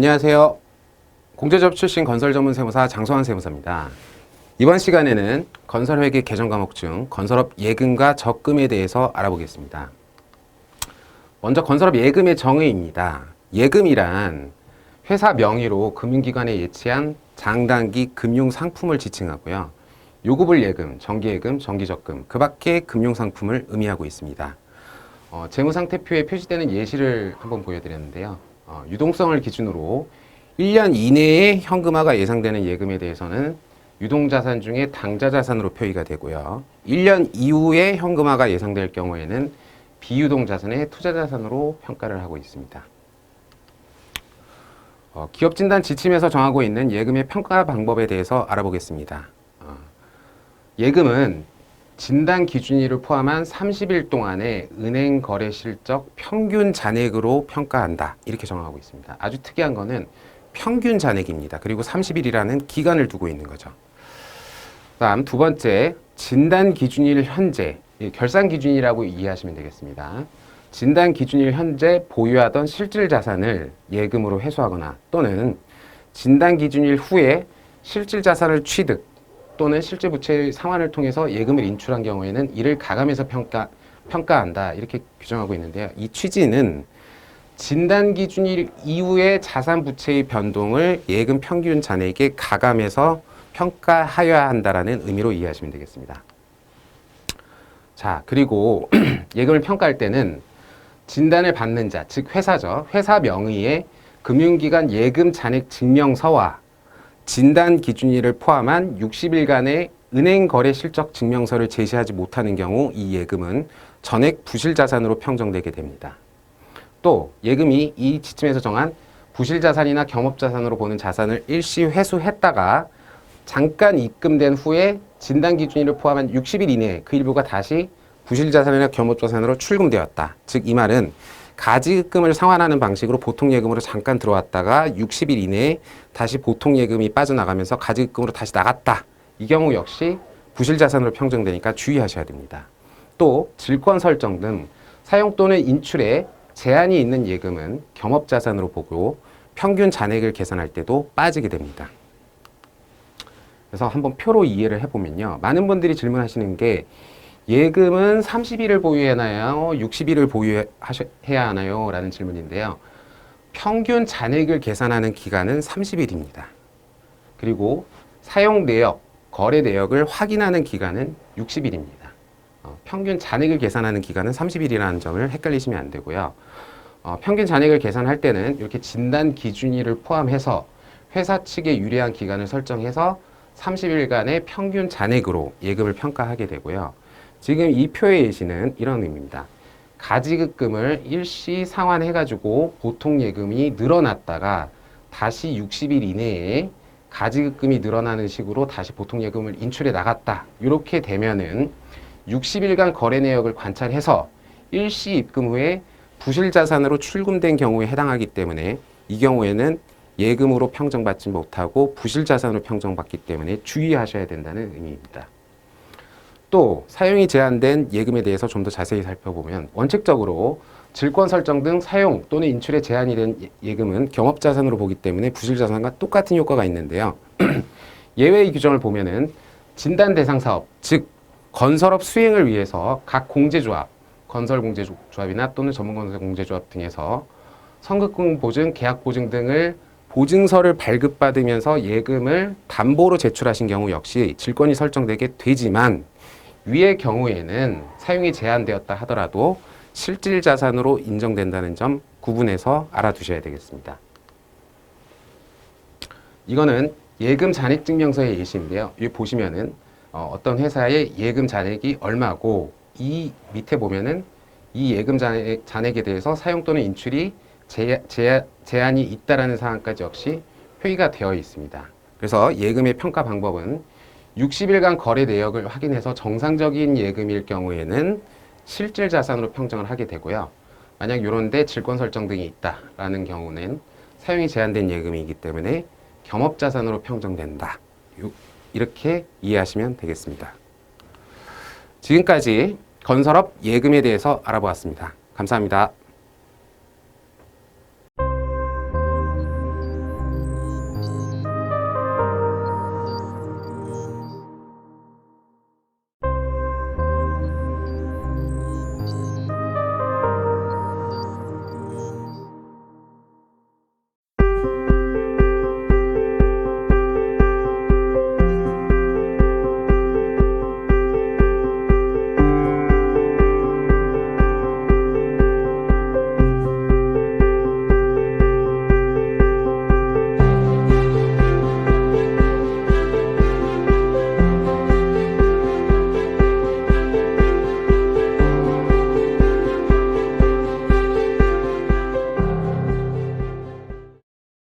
안녕하세요. 공제조합 출신 건설 전문 세무사 장소환 세무사입니다. 이번 시간에는 건설회계 개정 과목 중 건설업 예금과 적금에 대해서 알아보겠습니다. 먼저 건설업 예금의 정의입니다. 예금이란 회사 명의로 금융기관에 예치한 장단기 금융상품을 지칭하고요. 요구불 예금, 정기예금, 정기적금, 그 밖의 금융상품을 의미하고 있습니다. 재무상태표에 표시되는 예시를 한번 보여드렸는데요. 유동성을 기준으로 1년 이내에 현금화가 예상되는 예금에 대해서는 유동자산 중에 당좌자산으로 표기가 되고요. 1년 이후에 현금화가 예상될 경우에는 비유동자산의 투자자산으로 평가를 하고 있습니다. 기업진단 지침에서 정하고 있는 예금의 평가 방법에 대해서 알아보겠습니다. 예금은 진단 기준일을 포함한 30일 동안의 은행 거래 실적 평균 잔액으로 평가한다. 이렇게 정하고 있습니다. 아주 특이한 거는 평균 잔액입니다. 그리고 30일이라는 기간을 두고 있는 거죠. 다음 두 번째, 진단 기준일 현재, 결산 기준이라고 이해하시면 되겠습니다. 진단 기준일 현재 보유하던 실질 자산을 예금으로 회수하거나 또는 진단 기준일 후에 실질 자산을 취득 또는 실제 부채의 상환을 통해서 예금을 인출한 경우에는 이를 가감해서 평가한다. 이렇게 규정하고 있는데요. 이 취지는 진단 기준일 이후에 자산 부채의 변동을 예금 평균 잔액에 가감해서 평가하여야 한다라는 의미로 이해하시면 되겠습니다. 자, 그리고 예금을 평가할 때는 진단을 받는 자, 즉 회사죠. 회사 명의의 금융기관 예금 잔액 증명서와 진단 기준일을 포함한 60일간의 은행 거래 실적 증명서를 제시하지 못하는 경우 이 예금은 전액 부실자산으로 평정되게 됩니다. 또 예금이 이 지침에서 정한 부실자산이나 겸업자산으로 보는 자산을 일시 회수했다가 잠깐 입금된 후에 진단 기준일을 포함한 60일 이내에 그 일부가 다시 부실자산이나 겸업자산으로 출금되었다. 즉 이 말은 가지급금을 상환하는 방식으로 보통예금으로 잠깐 들어왔다가 60일 이내에 다시 보통예금이 빠져나가면서 가지급금으로 다시 나갔다. 이 경우 역시 부실자산으로 평정되니까 주의하셔야 됩니다. 또 질권 설정 등 사용 또는 인출에 제한이 있는 예금은 겸업자산으로 보고 평균 잔액을 계산할 때도 빠지게 됩니다. 그래서 한번 표로 이해를 해보면요. 많은 분들이 질문하시는 게 예금은 30일을 보유해야 하나요? 60일을 보유해야 하나요? 라는 질문인데요. 평균 잔액을 계산하는 기간은 30일입니다. 그리고 사용 내역, 거래 내역을 확인하는 기간은 60일입니다. 평균 잔액을 계산하는 기간은 30일이라는 점을 헷갈리시면 안 되고요. 평균 잔액을 계산할 때는 이렇게 진단 기준일을 포함해서 회사 측에 유리한 기간을 설정해서 30일간의 평균 잔액으로 예금을 평가하게 되고요. 지금 이 표의 예시는 이런 의미입니다. 가지급금을 일시 상환해가지고 보통 예금이 늘어났다가 다시 60일 이내에 가지급금이 늘어나는 식으로 다시 보통 예금을 인출해 나갔다. 이렇게 되면은 60일간 거래 내역을 관찰해서 일시 입금 후에 부실자산으로 출금된 경우에 해당하기 때문에 이 경우에는 예금으로 평정받지 못하고 부실자산으로 평정받기 때문에 주의하셔야 된다는 의미입니다. 또 사용이 제한된 예금에 대해서 좀 더 자세히 살펴보면 원칙적으로 질권 설정 등 사용 또는 인출에 제한이 된 예금은 겸업자산으로 보기 때문에 부실자산과 똑같은 효과가 있는데요. 예외의 규정을 보면은 진단 대상 사업, 즉 건설업 수행을 위해서 각 공제조합, 건설공제조합이나 또는 전문건설공제조합 등에서 선급금 보증, 계약 보증 등을 보증서를 발급받으면서 예금을 담보로 제출하신 경우 역시 질권이 설정되게 되지만 위의 경우에는 사용이 제한되었다 하더라도 실질 자산으로 인정된다는 점 구분해서 알아두셔야 되겠습니다. 이거는 예금 잔액 증명서의 예시인데요. 여기 보시면은 어떤 회사의 예금 잔액이 얼마고 이 밑에 보면은 이 예금 잔액에 대해서 사용 또는 인출이 제한이 있다라는 사항까지 역시 표기가 되어 있습니다. 그래서 예금의 평가 방법은 60일간 거래 내역을 확인해서 정상적인 예금일 경우에는 실질 자산으로 평정을 하게 되고요. 만약 이런데 질권 설정 등이 있다라는 경우는 사용이 제한된 예금이기 때문에 겸업자산으로 평정된다. 이렇게 이해하시면 되겠습니다. 지금까지 건설업 예금에 대해서 알아보았습니다. 감사합니다.